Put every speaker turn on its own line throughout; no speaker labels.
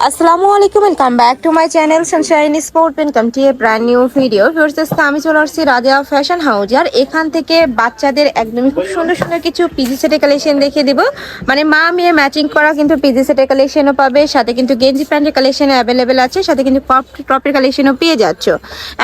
আসসালামু আলাইকুম, welcome back to my channel Sunshine sport. Welcome to A brand new video. Viewers, আমি চলে আসছি রাজা ফ্যাশন হাউস। আর এখান থেকে বাচ্চাদের একদমই খুব সুন্দর সুন্দর কিছু পিজি সেটের কালেকশন দেখিয়ে দেবো। মানে মা মেয়ে ম্যাচিং করা কিন্তু পিজি সেটের কালেকশনও পাবে, সাথে কিন্তু গেঞ্জি প্যান্টের কালেকশন অ্যাভেলেবেল আছে, সাথে কিন্তু টপের কালেকশনও পেয়ে যাচ্ছ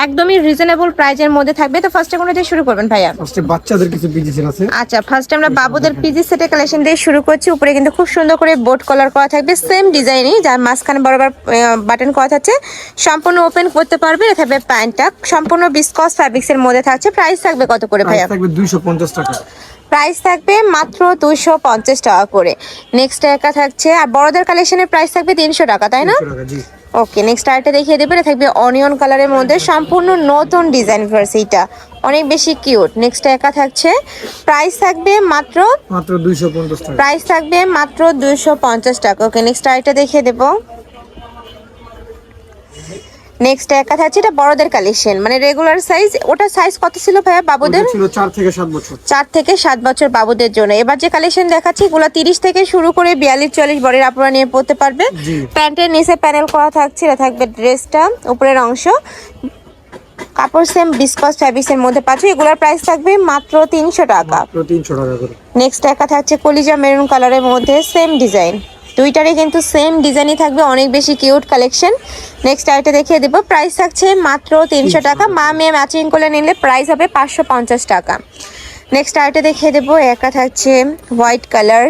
একদমই রিজনেবল প্রাইজের মধ্যে থাকবে। তো ফার্স্টে কোনো দিয়ে শুরু করবেন ভাইয়া?
ফার্স্টে বাচ্চাদের কিছু পিজি সেট আছে।
আচ্ছা, ফার্স্টে আমরা বাবুদের পিজি সেটের কালেকশন দিয়ে শুরু করছি। উপরে কিন্তু খুব সুন্দর করে বোর্ড কলার করা থাকবে, সেম ডিজাইনই, যার মাঝখানে বরাবর বাটন করা থাকছে। সম্পূর্ণ ওপেন করতে পারবে। এটা থাকবে প্যান্টটা সম্পূর্ণ বিসকস ফ্যাব্রিক্স এর মধ্যে থাকছে। প্রাইস থাকবে কত করে ভাইয়া?
থাকবে 250 টাকা।
প্রাইস থাকবে মাত্র 250 টাকা করে। নেক্সট একা থাকছে, আর বড়দের কালেকশনের প্রাইস থাকবে 300 টাকা, তাই না?
300 টাকা, জি।
ওকে, নেক্সট আরেকটা দেখিয়ে দেবে। এটা থাকবে অনিয়ন কালারের মধ্যে, সম্পূর্ণ নতুন ডিজাইন ভার্স, এইটা অনেক বেশি কিউট। নেক্সট একা থাকছে, প্রাইস থাকবে মাত্র
250 টাকা।
প্রাইস থাকবে মাত্র 250 টাকা। ওকে, নেক্সট আরেকটা দেখিয়ে দেবো। নেক্সট একা থাকছে, এটা বড়দের কালেকশন, মানে রেগুলার সাইজ। ওটা সাইজ কত ছিল ভাইয়া বাবুদের?
ছিল 4 থেকে 7 বছর।
4 থেকে 7 বছর বাবুদের জন্য। এবার যে কালেকশন দেখাচ্ছি এগুলো 30 থেকে শুরু করে 42-44 বডির আপনারা নিয়ে পড়তে পারবে। প্যান্টের নিচে প্যানেল করা থাকছে। এটা থাকবে ড্রেসটা, উপরের অংশ কাপড় সেম বিসকস ফ্যাব্রিক্স এর মধ্যে পাচ্ছ। এগুলোর প্রাইস থাকবে মাত্র 300 টাকা।
মাত্র 300 টাকা করে।
নেক্সট একা থাকছে কলিজা মেরুন কালারের মধ্যে, সেম ডিজাইন, দুইটারই কিন্তু সেম ডিজাইনই থাকবে, অনেক বেশি কিউট কালেকশন। নেক্সট আইটা দেখিয়ে দেবো। প্রাইস থাকছে মাত্র 300 টাকা। মা মেয়ে ম্যাচিং করে নিলে প্রাইস হবে 550 টাকা। নেক্সট আইটা দেখিয়ে দেবো। একা থাকছে হোয়াইট কালার।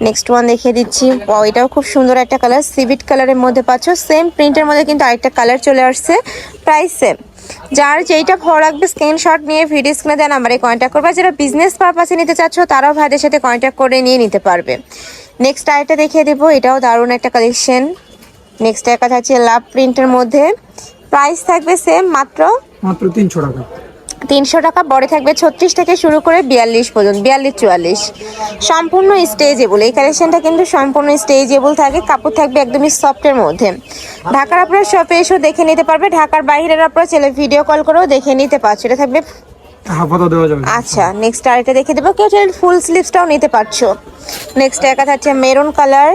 নেক্সট ওয়ান দেখিয়ে দিচ্ছি। এটাও খুব সুন্দর একটা কালার, সিভিট কালারের মধ্যে পাচ্ছ। সেম প্রিন্টের মধ্যে কিন্তু আরেকটা কালার চলে আসছে, প্রাইস সেম। যার যেইটা ভালো লাগবে স্ক্রিনশট নিয়ে ভিডিও স্ক্রিনে দেওয়া নাম্বারে কন্ট্যাক্ট করবে। যারা বিজনেস পারপাসে নিতে চাচ্ছ তারাও ভাইদের সাথে কন্ট্যাক্ট করে নিয়ে নিতে পারবে। নেক্সট আইটা দেখিয়ে দেবো। এটাও দারুণ একটা কালেকশন। নেক্সট একা থাকছে লাভ প্রিন্টের মধ্যে, প্রাইস থাকবে সেম মাত্র
300 টাকা।
300 টাকা। বড় থাকবে 36 থেকে শুরু করে 42 পর্যন্ত, 42-44, সম্পূর্ণ স্টেজেবল। এই কালেকশনটা কিন্তু সম্পূর্ণ স্টেজেবল থাকে। কাপড় থাকবে একদমই সফটের মধ্যে। ঢাকার আপনারা শপে এসেও দেখে নিতে পারবে, ঢাকার বাইরের আপনারা ছেলে ভিডিও কল করেও দেখে নিতে পারছো। এটা থাকবে
হাফাতা দেওয়া যাবে।
আচ্ছা, নেক্সট আরেকটা দেখে দেবো। কেউ চাইলে ফুল স্লিভসটাও নিতে পারছো। নেক্সট একা থাকছে মেরুন কালার।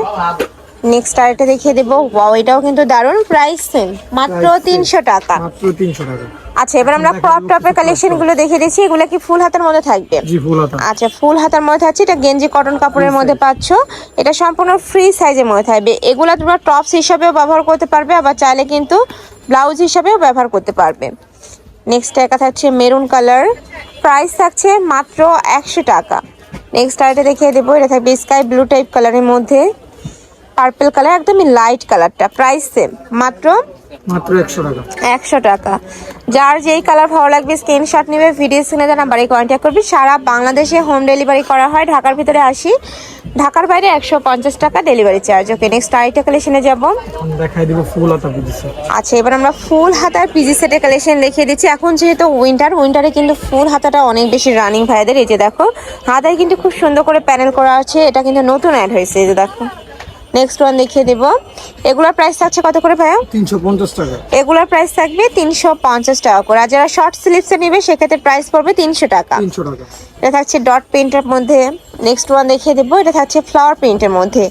নেক্সট আরেকটা দেখিয়ে দেবো। ওয়াও, এটাও কিন্তু দারুণ, প্রাইস সেম মাত্র 300 টাকা।
মাত্র 300 টাকা।
আচ্ছা, এবার আমরা ক্রপ টপের কালেকশন গুলো দেখিয়ে দিচ্ছি। এগুলো কি ফুল হাতার মধ্যে থাকবে?
জি, ফুল হাতা।
আচ্ছা, ফুল হাতার মধ্যে আছে। এটা গেঞ্জি কটন কাপড়ের মধ্যে পাচ্ছ। এটা সম্পূর্ণ ফ্রি সাইজের মধ্যে থাকবে। এগুলো তোমরা টপস হিসাবেও ব্যবহার করতে পারবে, আবার চাইলে কিন্তু ব্লাউজ হিসাবেও ব্যবহার করতে পারবে। নেক্সট একা থাকছে মেরুন কালার, প্রাইস থাকছে মাত্র 100 টাকা। নেক্সট আরেকটা দেখিয়ে দেবো। এটা থাকবে স্কাই ব্লু টাইপ কালারের মধ্যে, পার্পল কালার, একদমই লাইট কালারটা, প্রাইস সেম মাত্র
100 টাকা।
100 টাকা। যার যেই কালার ভালো লাগবে স্ক্রিনশট নেবে, ভিডিও স্ক্রিনে দেওয়া নাম্বারে কন্ট্যাক্ট করবি। সারা বাংলাদেশে হোম ডেলিভারি করা হয়। ঢাকার ভিতরে 80, ঢাকার বাইরে 150 টাকা ডেলিভারি চার্জ। ওকে, নেক্সট আরেকটা কালেকশনে যাব।
দেখাই দিব ফুল হাতা পিজি সেট।
আচ্ছা, এবার আমরা ফুল হাতার পিজি সেটের কালেকশন দেখিয়ে দিচ্ছি। এখন যেহেতু উইন্টারে কিন্তু ফুল হাতাটা অনেক বেশি রানিং ভাইদের। এই যে দেখো, হাতায় কিন্তু খুব সুন্দর করে প্যানেল করা আছে। এটা কিন্তু নতুন অ্যাড হয়েছে, এই যে দেখো। নেক্সট ওয়ান দেখিয়ে দেবো। এগুলোর প্রাইস থাকছে কত করে ভাইয়া?
350 টাকা।
এগুলোর প্রাইস থাকবে 350 টাকা করে। আর যারা শর্ট স্লিভসে নেবে সেক্ষেত্রে প্রাইস পড়বে 300 টাকা।
300 টাকা।
এটা থাকছে ডট প্রিন্টের মধ্যে। নেক্সট ওয়ান দেখিয়ে দেবো। এটা থাকছে ফ্লাওয়ার প্রিন্টের মধ্যে,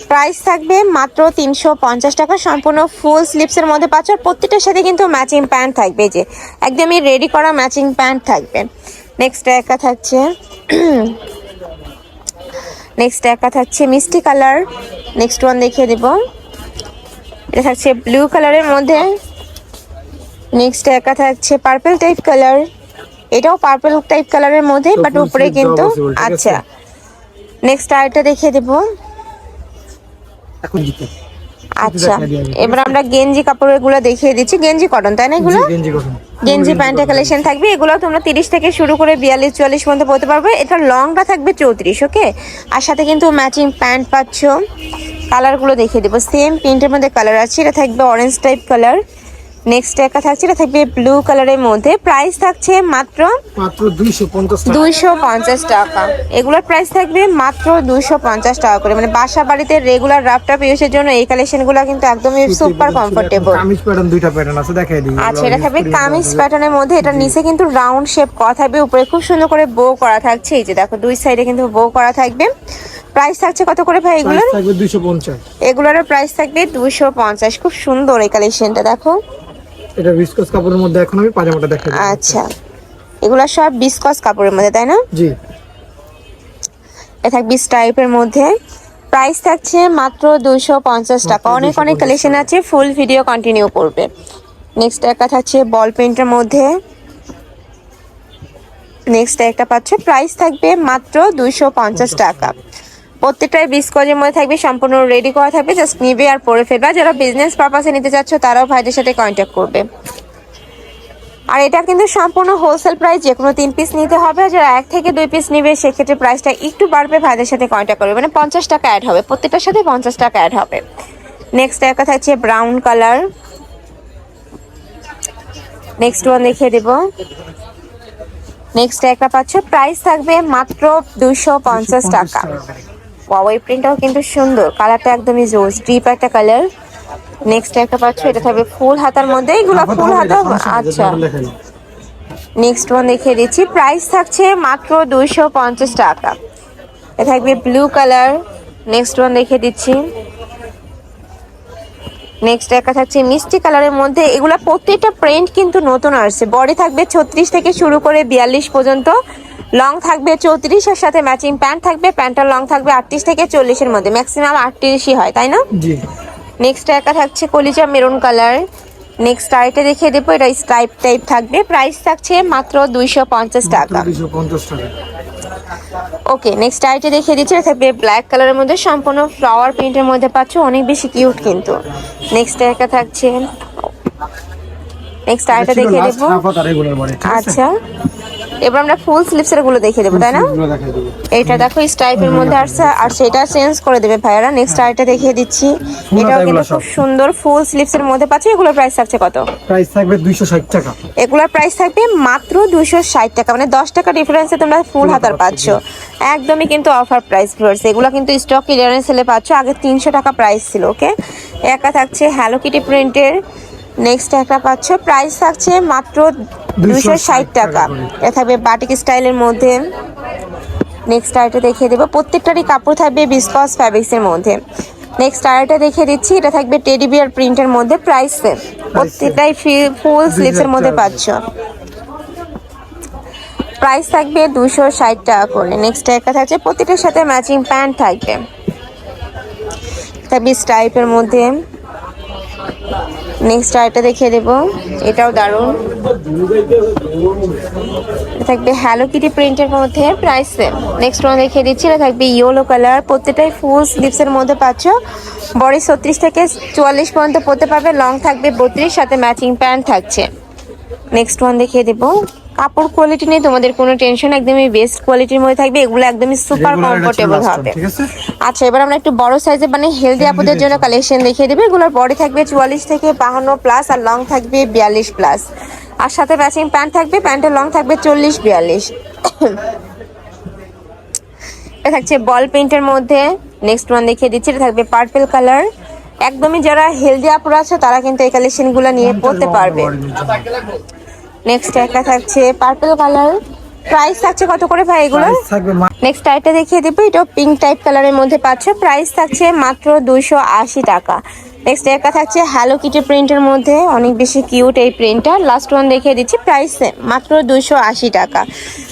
প্রাইস থাকবে মাত্র 350 টাকা। সম্পূর্ণ ফুল স্লিভসের মধ্যে পাচ্ছ। আর প্রত্যেকটার সাথে কিন্তু ম্যাচিং প্যান্ট থাকবে, যে একদমই রেডি করা ম্যাচিং প্যান্ট থাকবে। নেক্সট একা থাকছে মিষ্টি কালার। নেক্সট ওয়ান দেখিয়ে দেবো। এটা থাকছে ব্লু কালারের মধ্যে। নেক্সট একা থাকছে পার্পল টাইপ কালার। এটাও পার্পল টাইপ কালারের মধ্যে, বাট উপরে কিন্তু আচ্ছা। নেক্সট আরেকটা দেখিয়ে দেবো। আচ্ছা, এবার আমরা গেঞ্জি কাপড়ের গুলো দেখিয়ে দিচ্ছি। গেঞ্জি কটন, তাই না? এগুলো গেঞ্জি প্যান্টের কালেকশন থাকবে। এগুলো তোমরা 30 থেকে শুরু করে 42-44 পর্যন্ত পড়তে পারবে। এটা লংটা থাকবে 34। ওকে, আর সাথে কিন্তু ম্যাচিং প্যান্ট পাচ্ছ। কালারগুলো দেখিয়ে দেবো। সেম প্রিন্টের মধ্যে কালার আছে। এটা থাকবে অরেঞ্জ টাইপ কালার। নেক্সট একা থাকছে, এটা থাকবে ব্লু কালারের মধ্যে। প্রাইস থাকছে মাত্র 250 টাকা। এগুলোর প্রাইস থাকবে মাত্র 250 টাকা করে। মানে বাসা বাড়িতে রেগুলার রাফটাপ ইউজের জন্য এই কালেকশনগুলো কিন্তু একদমই সুপার কমফোর্টেবল।
কামিজ প্যাটার্ন, দুইটা প্যাটার্ন আছে, দেখাই দিই।
আচ্ছা, এটা থাকবে কামিজ প্যাটার্নের মধ্যে। এটা নিচে কিন্তু রাউন্ড শেপ করা থাকবে, উপরে খুব সুন্দর করে বো করা থাকছে। এই যে দেখো, দুই সাইডে কিন্তু বো করা থাকবে। প্রাইস থাকছে কত করে ভাই এগুলো?
প্রাইস থাকবে 250।
এগুলোর প্রাইস থাকবে 250। খুব সুন্দর এই কালেকশনটা দেখো।
এটা ভিসকস কাপড়ের মধ্যে এখন আমি পাজামাটা দেখাই দিচ্ছি।
আচ্ছা, এগুলো সব বিসকস কাপড়ের মধ্যে তাই না?
জি।
এটা থাকবে টাইপের মধ্যে। প্রাইস থাকছে মাত্র 250 টাকা। অনেক অনেক কালেকশন আছে, ফুল ভিডিও কন্টিনিউ করবে। নেক্সট একটা থাকছে বল পেন্টের মধ্যে। নেক্সট একটা পাচ্ছে, প্রাইস থাকবে মাত্র 250 টাকা। প্রত্যেকটাই বিস্কজের মধ্যে থাকবে, সম্পূর্ণ রেডি করা থাকবে, জাস্ট নিবে আর পরে ফেলবে। যারা বিজনেস পারপাসে নিতে চাচ্ছ তারাও ভাইদের সাথে কন্ট্যাক্ট করবে। আর এটা কিন্তু সম্পূর্ণ হোলসেল প্রাইস, যে কোনো 3 পিস নিতে হবে। যারা 1 থেকে 2 পিস নিবে সেক্ষেত্রে প্রাইসটা একটু বাড়বে, ভাইদের সাথে কন্ট্যাক্ট করবে, মানে 50 টাকা অ্যাড হবে, প্রত্যেকটার সাথে 50 টাকা অ্যাড হবে। নেক্সট একটা থাকছে ব্রাউন কালার। নেক্সট ওয়ান দেখিয়ে দেবো। নেক্সট একটা পাচ্ছ, প্রাইস থাকবে মাত্র 250 টাকা। ওই প্রিন্টটাও কিন্তু সুন্দর, কালারটা একদমই জোস, ডিপ একটা কালার। নেক্সট একটা পাচ্ছ, এটা থাকবে ফুল হাতার মধ্যে। এগুলো ফুল হাতা। আচ্ছা, নেক্সট ওয়ান দেখিয়ে দিচ্ছি। প্রাইস থাকছে মাত্র 250 টাকা। এটা থাকবে ব্লু কালার। নেক্সট ওয়ান দেখিয়ে দিচ্ছি। নেক্সট একটা থাকছে মিষ্টি কালারের মধ্যে। এগুলা প্রত্যেকটা প্রিন্ট কিন্তু নতুন আসছে। বডি থাকবে 36 থেকে শুরু করে 42 পর্যন্ত, লং থাকবে 34 এর সাথে ম্যাচিং প্যান্ট থাকবে। প্যান্টের লং থাকবে 38 থেকে 40 এর মধ্যে, ম্যাক্সিমাম 38ই হয় তাই না?
জি।
নেক্সট একটা থাকছে কলিজা মেরুন কালার। নেক্সট আইটে দেখিয়ে দেবো, এটা স্ট্রাইপ টাইপ থাকবে। প্রাইস থাকছে মাত্র 250 টাকা।
250 টাকা।
ওকে, নেক্সট আইটে দেখিয়ে দিচ্ছি, এটা থাকবে ব্ল্যাক কালারের মধ্যে, সম্পূর্ণ ফ্লাওয়ার প্রিন্টের মধ্যে পাচ্ছ, অনেক বেশি কিউট কিন্তু। নেক্সট একটা থাকছে, নেক্সট আইটে দেখিয়ে দেবো। আচ্ছা, এবার আমরা ফুল স্লিভস এর গুলো দেখিয়ে দেবো তাই না? এটা দেখো স্ট্রাইপের মধ্যে আসছে, আর সেটা চেঞ্জ করে দেবে ভাইয়ারা। নেক্সট আইটে দেখিয়ে দিচ্ছি, এটাও কিন্তু খুব সুন্দর ফুল স্লিভস এর মধ্যে পাচ্ছ। এগুলোর প্রাইস থাকছে কত?
প্রাইস থাকবে 260 টাকা।
এগুলোর প্রাইস থাকবে মাত্র 260 টাকা, মানে 10 টাকা ডিফারেন্সে তোমরা ফুল হাতার পাচ্ছ। একদমই কিন্তু অফার প্রাইস ভিউয়ার্স। এগুলো কিন্তু স্টক ক্লিয়ারেন্স সেলে পাচ্ছ, আগে 300 টাকা প্রাইস ছিল। ওকে, একটা থাকছে হ্যালো কিটি প্রিন্টের। নেক্সট একটা পাচ্ছ, প্রাইস থাকছে মাত্র 260 টাকা। এটা থাকবে বাটিক স্টাইলের মধ্যে। নেক্সট আরেকটা দেখিয়ে দেবো, প্রত্যেকটারই কাপড় থাকবে বিসকস ফ্যাব্রিক্স এর মধ্যে। নেক্সট আরেকটা দেখিয়ে দিচ্ছি, এটা থাকবে টেডি বিয়ার প্রিন্টের মধ্যে। প্রাইস সেম, প্রত্যেকটাই ফুল স্লিভস এর মধ্যে পাচ্ছ। প্রাইস থাকবে 260 টাকা করে। নেক্সট একটা থাকছে, প্রত্যেকটার সাথে ম্যাচিং প্যান্ট থাকবে, থাকবে স্ট্রাইপের মধ্যে। নেক্সট আরেকটা দেখিয়ে দেবো, এটাও দারুণ, থাকবে হ্যালো কিটি প্রিন্টের মধ্যে। Price same. নেক্সট ওয়ান দেখিয়ে দিচ্ছি, এটা থাকবে ইয়েলো কালার, প্রত্যেকটাই ফুল স্লিভস এর মধ্যে পাচ্ছ। বডি 36 থেকে 44 পর্যন্ত পরতে পারবে, লং থাকবে 32, সাথে ম্যাচিং প্যান্ট থাকছে। নেক্সট ওয়ান দেখিয়ে দেবো, কাপড় কোয়ালিটি নেই তোমাদের কোনো টেনশন, একদমই বেস্ট কোয়ালিটির মধ্যে থাকবে। এগুলো একদমই সুপার কমফোর্টেবল হবে। আচ্ছা, এবার আমরা একটু বড় সাইজে মানে হেলদি আপুদের জন্য কালেকশন দেখিয়ে দেবো। এগুলোর বডি থাকবে 44 থেকে 52 প্লাস, আর লং থাকবে 42 প্লাস, আর সাথে ম্যাচিং প্যান্ট থাকবে। প্যান্টের লং থাকবে 40-42। এটা থাকছে বল প্রিন্টের মধ্যে। নেক্সট ওয়ান দেখিয়ে দিচ্ছি, এটা থাকবে পার্পল কালার। একদমই যারা হেলদি আপুরা আছে তারা কিন্তু এই কালেকশনগুলো নিয়ে পড়তে পারবে। নেক্সট একটা থাকছে পার্পল কালার। প্রাইস থাকছে কত করে ভাই এগুলো? নেক্সট আইটা দেখিয়ে দেবো, এটা পিঙ্ক টাইপ কালারের মধ্যে পাচ্ছ। প্রাইস থাকছে মাত্র 280 টাকা। নেক্সট একটা থাকছে হ্যালো কিটি প্রিন্টের মধ্যে, অনেক বেশি কিউট এই প্রিন্টটা। লাস্ট ওয়ান দেখিয়ে দিচ্ছি, প্রাইস মাত্র 280 টাকা।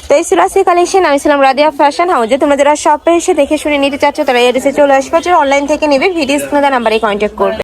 তো এই সিলাসি কালেকশন, আমি ছিলাম রাদিয়া ফ্যাশন হাউসে। তোমরা যারা শপে এসে দেখে শুনে নিতে চাচ্ছ তারা এড্রেসে চলে আসবে, অনলাইন থেকে নেবে ভিডিও স্ক্রিনে নাম্বারে কন্ট্যাক্ট করবে।